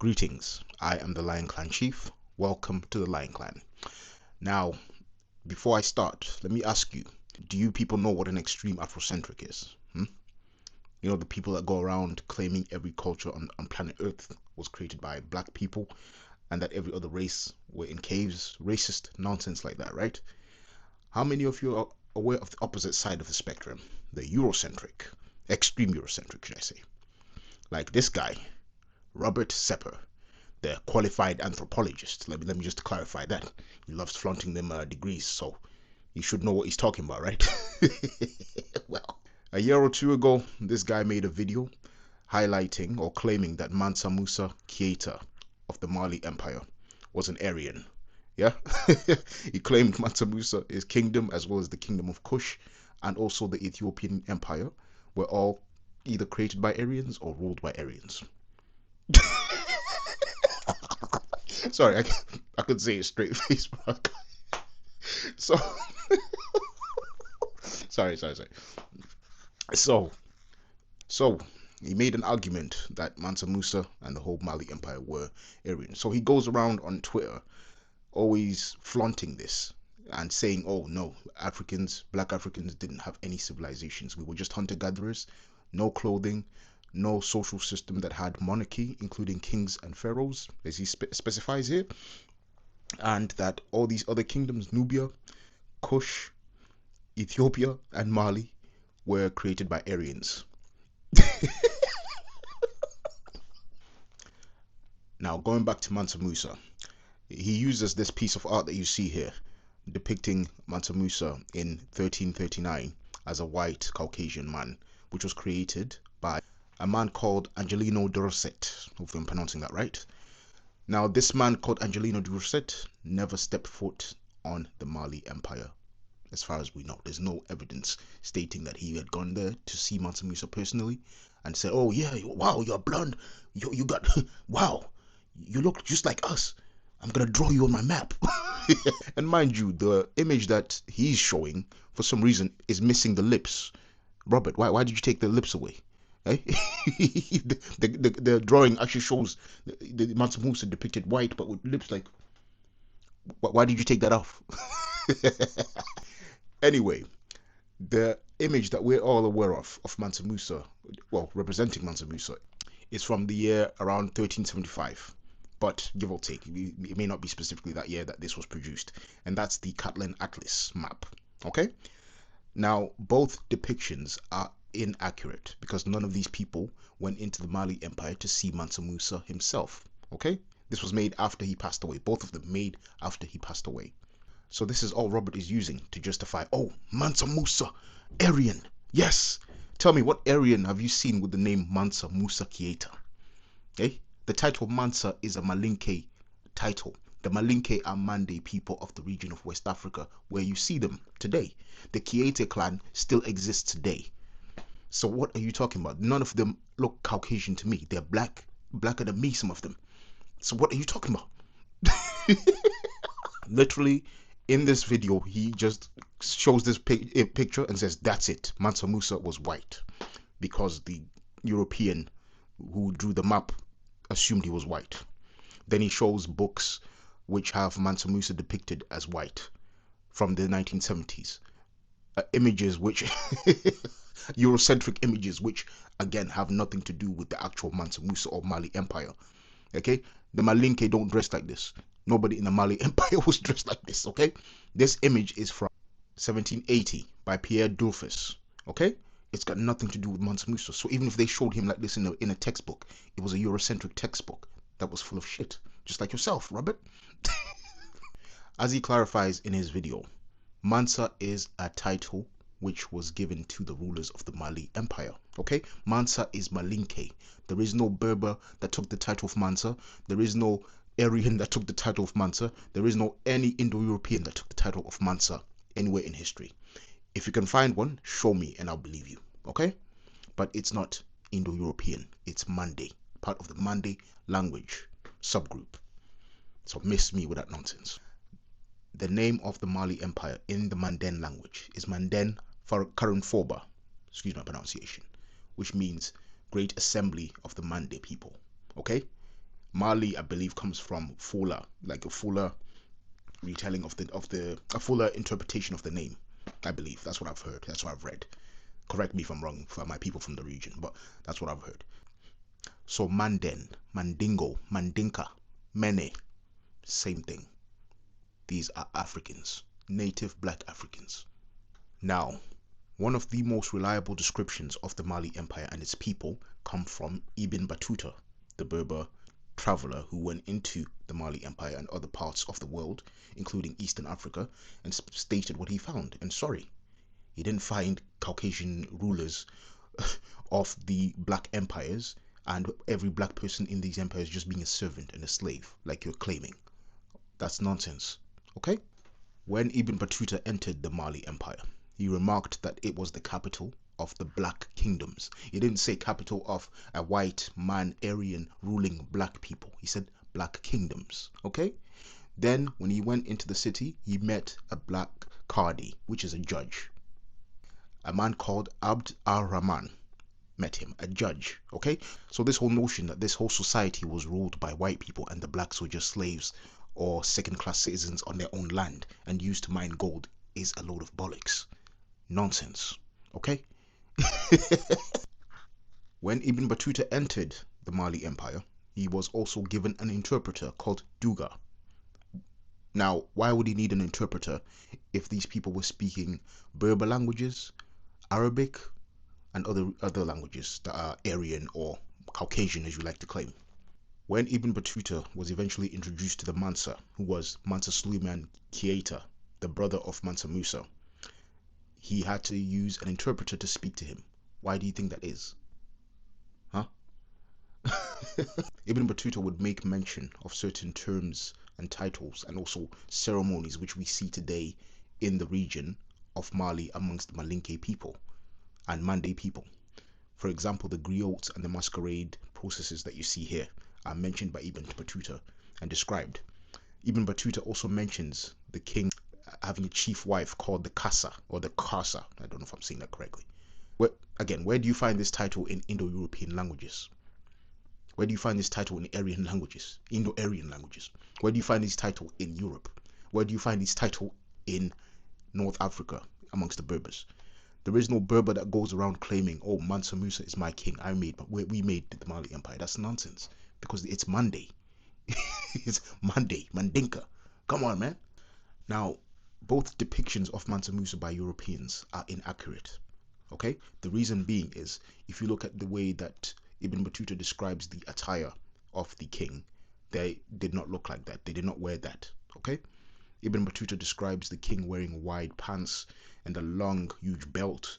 Greetings, I am the Lion Clan Chief. Welcome to the Lion Clan. Now, before I start, let me ask you, do you people know what an extreme Afrocentric is? You know, the people that go around claiming every culture on planet Earth was created by black people and that every other race were in caves, racist nonsense like that, right? How many of you are aware of the opposite side of the spectrum? The Eurocentric, extreme Eurocentric, should I say? Like this guy, Robert Sepehr, the qualified anthropologist. Let me just clarify that. He loves flaunting them degrees, so he should know what he's talking about, right? Well, a year or two ago, this guy made a video highlighting or claiming that Mansa Musa Keita of the Mali Empire was an Aryan. Yeah, he claimed Mansa Musa, his kingdom, as well as the kingdom of Kush, and also the Ethiopian Empire, were all either created by Aryans or ruled by Aryans. Sorry, I could say it straight face, bro. So, sorry. So, so he made an argument that Mansa Musa and the whole Mali Empire were Aryan. So he goes around on Twitter, always flaunting this and saying, "Oh no, Black Africans didn't have any civilizations. We were just hunter-gatherers, no clothing, no social system that had monarchy, including kings and pharaohs, as he specifies here, and that all these other kingdoms, Nubia, Kush, Ethiopia, and Mali, were created by Aryans." Now, going back to Mansa Musa, he uses this piece of art that you see here, depicting Mansa Musa in 1339 as a white Caucasian man, which was created by a man called Angelino Dorset. Hopefully I'm pronouncing that right. Now, this man called Angelino Dorset never stepped foot on the Mali Empire. As far as we know, there's no evidence stating that he had gone there to see Mansa Musa personally and said, "Oh yeah, wow, you're blonde, you got, wow, you look just like us. I'm gonna draw you on my map." And mind you, the image that he's showing, for some reason, is missing the lips. Robert, why did you take the lips away? Eh? The drawing actually shows the Mansa Musa depicted white, but with lips like. Why did you take that off? Anyway, the image that we're all aware of Mansa Musa, well, representing Mansa Musa, is from the year around 1375. But give or take, it may not be specifically that year that this was produced. And that's the Catalan Atlas map. Okay? Now, both depictions are inaccurate because none of these people went into the Mali Empire to see Mansa Musa himself. Okay? This was made after he passed away. Both of them made after he passed away. So this is all Robert is using to justify, "Oh, Mansa Musa, Aryan. Yes. Tell me, what Aryan have you seen with the name Mansa Musa Keita?" Okay? The title Mansa is a Malinke title. The Malinke are Mande people of the region of West Africa where you see them today. The Keita clan still exists today. So what are you talking about? None of them look Caucasian to me. They're blacker than me, some of them. So what are you talking about? Literally, in this video, he just shows this picture and says, "That's it. Mansa Musa was white," because the European who drew the map assumed he was white. Then he shows books which have Mansa Musa depicted as white from the 1970s. Images which, Eurocentric images, which again have nothing to do with the actual Mansa Musa or Mali Empire. Okay? The Malinke don't dress like this. Nobody in the Mali Empire was dressed like this, okay? This image is from 1780 by Pierre Doulfus, okay? It's got nothing to do with Mansa Musa. So even if they showed him like this in a textbook, it was a Eurocentric textbook that was full of shit. Just like yourself, Robert. As he clarifies in his video, Mansa is a title which was given to the rulers of the Mali Empire. Okay? Mansa is Malinke. There is no Berber that took the title of Mansa. There is no Aryan that took the title of Mansa. There is no any Indo-European that took the title of Mansa anywhere in history. If you can find one, show me and I'll believe you. Okay? But it's not Indo-European. It's Mande. Part of the Mande language subgroup. So miss me with that nonsense. The name of the Mali Empire in the Manden language is Manden Karanfoba, excuse my pronunciation, which means Great Assembly of the Mande people. Okay? Mali, I believe, comes from Fula, like a fuller retelling of a fuller interpretation of the name. I believe that's what I've heard. That's what I've read. Correct me if I'm wrong for my people from the region, but that's what I've heard. So Manden, Mandingo, Mandinka, Mene, same thing. These are Africans, native black Africans. Now, one of the most reliable descriptions of the Mali Empire and its people come from Ibn Battuta, the Berber traveler who went into the Mali Empire and other parts of the world, including Eastern Africa, and stated what he found. And sorry, he didn't find Caucasian rulers of the black empires and every black person in these empires just being a servant and a slave, like you're claiming. That's nonsense. Okay? When Ibn Battuta entered the Mali Empire, he remarked that it was the capital of the black kingdoms. He didn't say capital of a white man Aryan ruling black people. He said black kingdoms. Okay? Then when he went into the city, he met a black Qadi, which is a judge. A man called Abd ar-Rahman met him, a judge. Okay? So this whole notion that this whole society was ruled by white people and the blacks were just slaves or second-class citizens on their own land and used to mine gold is a load of bollocks. Nonsense. Okay? When Ibn Battuta entered the Mali Empire, he was also given an interpreter called Duga. Now, why would he need an interpreter if these people were speaking Berber languages, Arabic, and other languages that are Aryan or Caucasian, as you like to claim? When Ibn Battuta was eventually introduced to the Mansa, who was Mansa Suleiman Keita, the brother of Mansa Musa, he had to use an interpreter to speak to him. Why do you think that is? Huh? Ibn Battuta would make mention of certain terms and titles and also ceremonies which we see today in the region of Mali amongst the Malinke people and Mande people. For example, the griots and the masquerade processes that you see here are mentioned by Ibn Battuta and described. Ibn Battuta also mentions the king having a chief wife called the Kasa or the Kasa. I don't know if I'm saying that correctly. Where do you find this title in Indo-European languages? Where do you find this title in Aryan languages, Indo-Aryan languages? Where do you find this title in Europe? Where do you find this title in North Africa amongst the Berbers? There is no Berber that goes around claiming, oh, Mansa Musa is my king. We made the Mali Empire. That's nonsense because it's Monday. It's Monday, Mandinka. Come on, man. Now, both depictions of Mansa Musa by Europeans are inaccurate. Okay? The reason being is, if you look at the way that Ibn Battuta describes the attire of the king, they did not look like that. They did not wear that. Okay? Ibn Battuta describes the king wearing wide pants and a long, huge belt.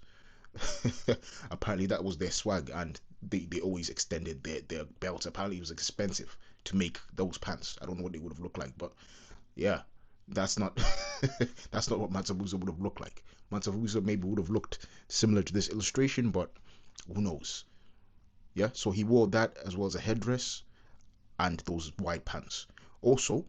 Apparently that was their swag, and they always extended their belts. Apparently it was expensive to make those pants. I don't know what they would have looked like, but yeah, that's not that's not what Mansa Musa would have looked like. Mansa Musa maybe would have looked similar to this illustration, but who knows? Yeah, so he wore that as well as a headdress and those wide pants. Also,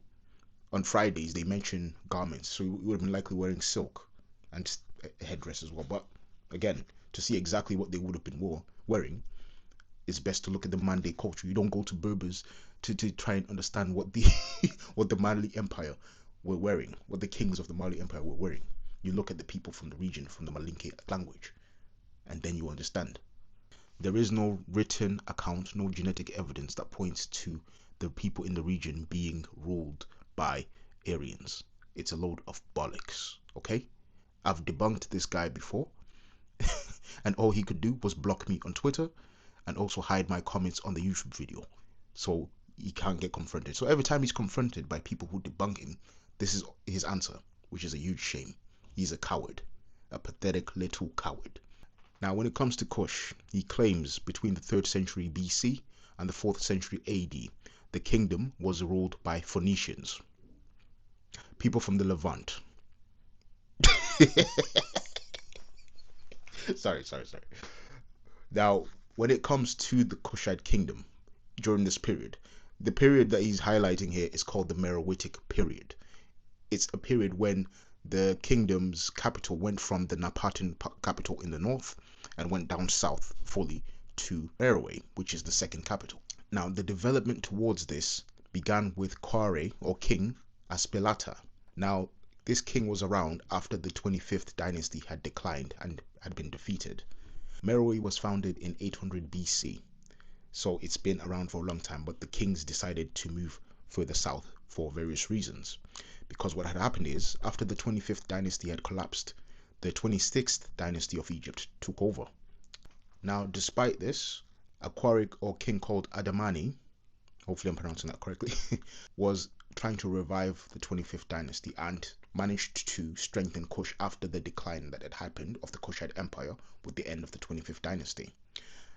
on Fridays they mention garments, so he would have been likely wearing silk and a headdress as well. But again, to see exactly what they would have been wearing, it's best to look at the Mande culture. You don't go to Berbers to try and understand what the what the Mali Empire were wearing, what the kings of the Mali Empire were wearing. You look at the people from the region, from the Malinke language, and then you understand. There is no written account, no genetic evidence that points to the people in the region being ruled by Aryans. It's a load of bollocks, okay? I've debunked this guy before, and all he could do was block me on Twitter and also hide my comments on the YouTube video, so he can't get confronted. So every time he's confronted by people who debunk him, this is his answer, which is a huge shame. He's a coward, a pathetic little coward. Now, when it comes to Kush, he claims between the 3rd century BC and the 4th century AD, the kingdom was ruled by Phoenicians, people from the Levant. Sorry. Now, when it comes to the Kushite kingdom during this period, the period that he's highlighting here is called the Meroitic period. It's a period when the kingdom's capital went from the Napatan capital in the north and went down south fully to Meroe, which is the second capital. Now, the development towards this began with Kware, or King Aspilata. Now, this king was around after the 25th dynasty had declined and had been defeated. Meroe was founded in 800 BC, so it's been around for a long time, but the kings decided to move further south for various reasons. Because what had happened is, after the 25th dynasty had collapsed, the 26th dynasty of Egypt took over. Now, despite this, a Kware or king called Adamani, hopefully I'm pronouncing that correctly, was trying to revive the 25th dynasty and managed to strengthen Kush after the decline that had happened of the Kushite Empire with the end of the 25th dynasty.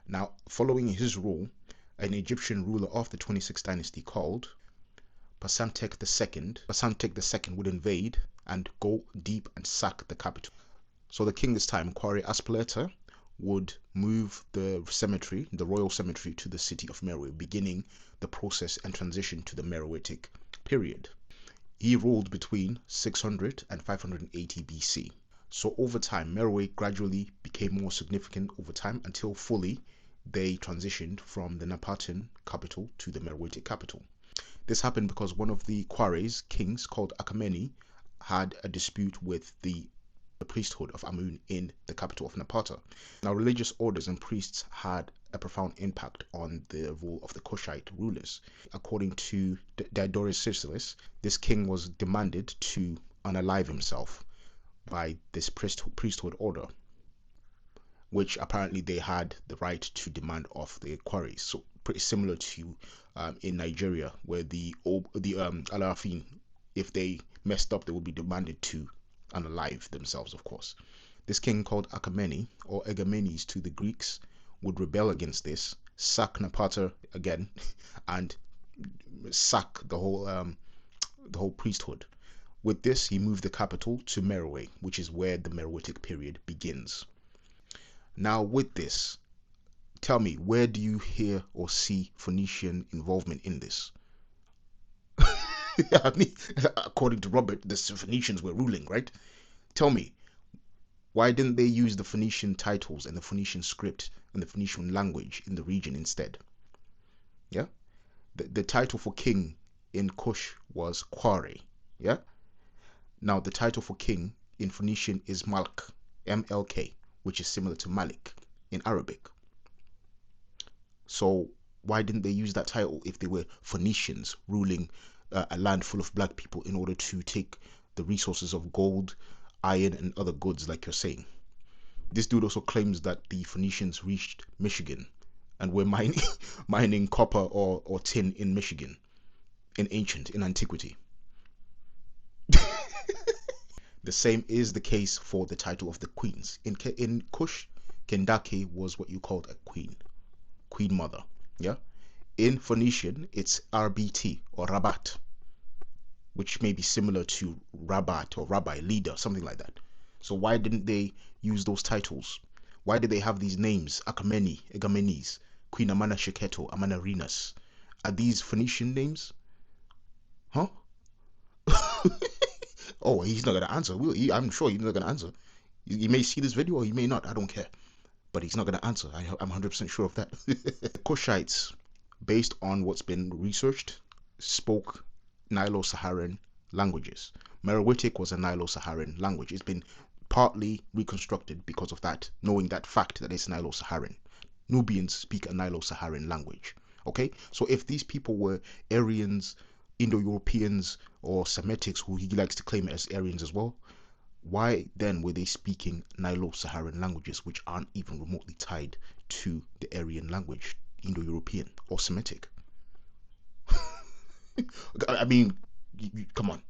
Now, following his rule, an Egyptian ruler of the 26th dynasty called Pasantek II would invade and go deep and sack the capital. So the king this time, Kware Aspilata, would move the cemetery, the royal cemetery, to the city of Meroe, beginning the process and transition to the Meroitic period. He ruled between 600 and 580 BC. So over time, Meroe gradually became more significant over time until fully they transitioned from the Napatan capital to the Meroitic capital. This happened because one of the Kware's kings, called Akameni, had a dispute with the priesthood of Amun in the capital of Napata. Now, religious orders and priests had a profound impact on the rule of the Kushite rulers. According to Diodorus, this king was demanded to unalive himself by this priesthood order, which apparently they had the right to demand of the Kwares. So pretty similar to in Nigeria, where the Alafin, if they messed up, they would be demanded to unalive themselves, of course. This king called Akameni, or Egamenes to the Greeks, would rebel against this, sack Napata again, and sack the whole priesthood. With this, he moved the capital to Meroe, which is where the Meroitic period begins. Now, with this, tell me, where do you hear or see Phoenician involvement in this? I mean, according to Robert, the Phoenicians were ruling, right? Tell me, why didn't they use the Phoenician titles and the Phoenician script and the Phoenician language in the region instead? Yeah? The title for king in Kush was Kware. Yeah? Now, the title for king in Phoenician is Malk, M-L-K, which is similar to Malik in Arabic. So, why didn't they use that title if they were Phoenicians ruling a land full of black people in order to take the resources of gold, iron, and other goods, like you're saying? This dude also claims that the Phoenicians reached Michigan and were mining copper or tin in Michigan in antiquity. The same is the case for the title of the queens. In Kush, Kendake was what you called a queen mother. Yeah. In Phoenician, it's RBT or Rabat, which may be similar to Rabat or Rabbi, leader, something like that. So why didn't they use those titles? Why did they have these names? Akameni, Egamenes, Queen Amana Sheketo, Amana Rinas. Are these Phoenician names? Huh? Oh, he's not going to answer. I'm sure he's not going to answer. You may see this video or you may not. I don't care. But he's not going to answer. I'm 100% sure of that. The Kushites, based on what's been researched, spoke Nilo-Saharan languages. Meroitic was a Nilo-Saharan language. It's been partly reconstructed because of that, knowing that fact that it's Nilo-Saharan. Nubians speak a Nilo-Saharan language. Okay, so if these people were Aryans, Indo-Europeans, or Semitics, who he likes to claim as Aryans as well, why then were they speaking Nilo-Saharan languages which aren't even remotely tied to the Aryan language, Indo-European or Semitic? I mean, come on.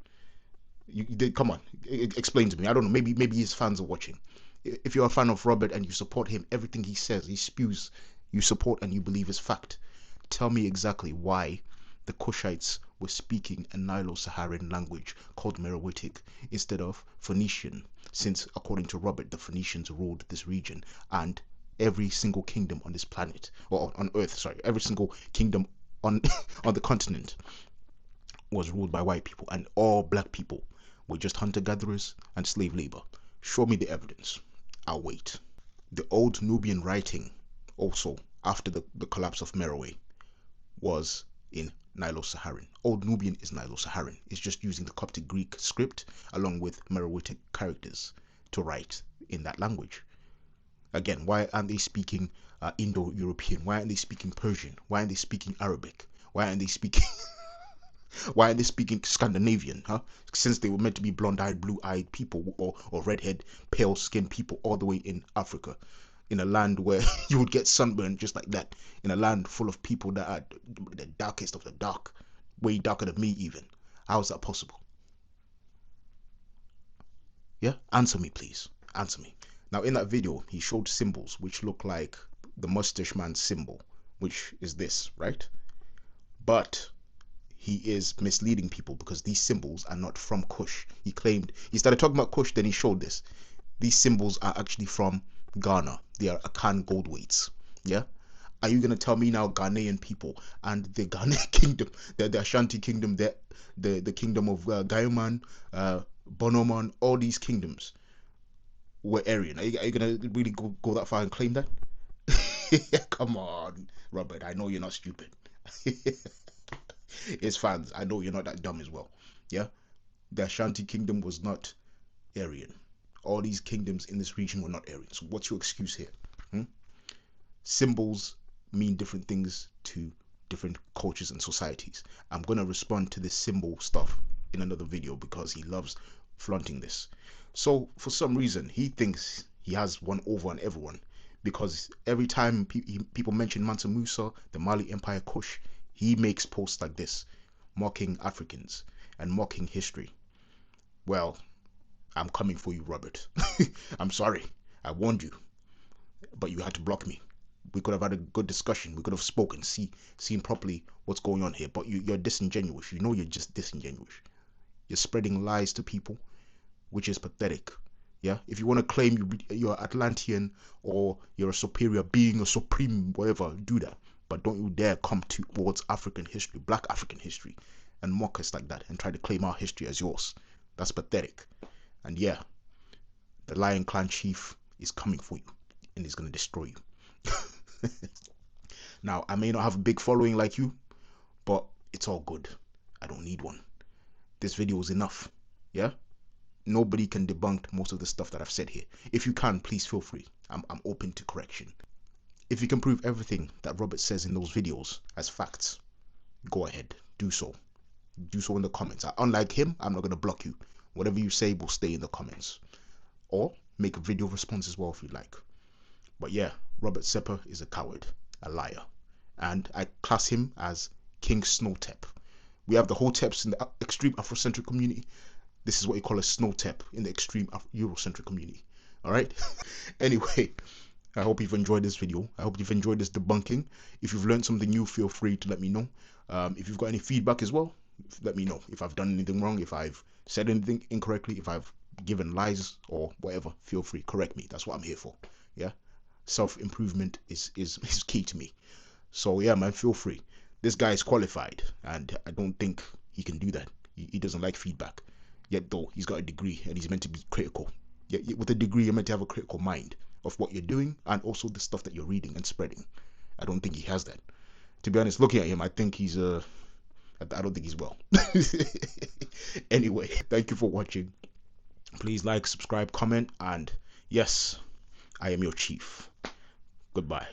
Come on, explain to me. I don't know. Maybe his fans are watching. If you're a fan of Robert and you support him, everything he says, he spews, you support and you believe is fact. Tell me exactly why the Kushites were speaking a Nilo-Saharan language called Meroitic instead of Phoenician, since according to Robert, the Phoenicians ruled this region, and every single kingdom on this planet, or on Earth, sorry, every single kingdom on on the continent was ruled by white people, and all black people were just hunter-gatherers and slave labor. Show me the evidence. I'll wait. The old Nubian writing, also after the collapse of Meroe, was in Nilo-Saharan. Old Nubian is Nilo-Saharan. It's just using the Coptic Greek script along with Meroitic characters to write in that language. Again, why aren't they speaking Indo-European? Why aren't they speaking Persian? Why aren't they speaking Arabic? Why aren't they speaking why aren't they speaking Scandinavian, huh? Since they were meant to be blonde-eyed, blue-eyed people, or red-haired, pale-skinned people all the way in Africa, in a land where you would get sunburned just like that, in a land full of people that are the darkest of the dark, way darker than me even. How is that possible? Yeah, answer me, please. Answer me. Now, in that video, he showed symbols which look like the mustache man's symbol, which is this, right? But he is misleading people because these symbols are not from Kush. He claimed, he started talking about Kush, then he showed this. These symbols are actually from Ghana. They are Akan gold weights. Yeah? Are you going to tell me now Ghanaian people and the Ghanaian kingdom, the Ashanti kingdom, the kingdom of Gaiman, Bonoman, all these kingdoms were Aryan? Are you going to really go that far and claim that? Come on, Robert. I know you're not stupid. His fans, I know you're not that dumb as well. Yeah, the Ashanti kingdom was not Aryan. All these kingdoms in this region were not Aryan. So what's your excuse here? Symbols mean different things to different cultures and societies. I'm gonna respond to this symbol stuff in another video because he loves flaunting this. So for some reason he thinks he has one over on everyone, because every time people mention Mansa Musa, the Mali Empire Kush, he makes posts like this, mocking Africans and mocking history. Well, I'm coming for you, Robert. I'm sorry. I warned you. But you had to block me. We could have had a good discussion. We could have spoken, seen properly what's going on here. But you're disingenuous. You know you're just disingenuous. You're spreading lies to people, which is pathetic. Yeah? If you want to claim you're Atlantean or you're a superior being, a supreme, whatever, do that. But don't you dare come towards African history, black African history, and mock us like that and try to claim our history as yours. That's pathetic. And yeah, the Lion Clan chief is coming for you and he's going to destroy you. Now, I may not have a big following like you, but it's all good. I don't need one. This video is enough. Yeah? Nobody can debunk most of the stuff that I've said here. If you can, please feel free. I'm open to correction. If you can prove everything that Robert says in those videos as facts, go ahead, do so. Do so in the comments. Unlike him, I'm not going to block you. Whatever you say will stay in the comments. Or make a video response as well if you like. But yeah, Robert Sepehr is a coward, a liar. And I class him as King Snowtep. We have the Hoteps in the extreme Afrocentric community. This is what you call a Snowtep in the extreme Eurocentric community. Alright? Anyway, I hope you've enjoyed this video. I hope you've enjoyed this debunking. If you've learned something new, feel free to let me know. If you've got any feedback as well, let me know. If I've done anything wrong, if I've said anything incorrectly, if I've given lies or whatever, feel free, correct me. That's what I'm here for. Yeah, self-improvement is key to me. So yeah, man, feel free. This guy is qualified, and I don't think he can do that. He doesn't like feedback. Yet though, he's got a degree and he's meant to be critical. Yet with a degree, you're meant to have a critical mind of what you're doing and also the stuff that you're reading and spreading. I don't think he has that. To be honest, looking at him, I think he's I don't think he's well. Anyway, thank you for watching. Please like, subscribe, comment, and yes, I am your chief. Goodbye.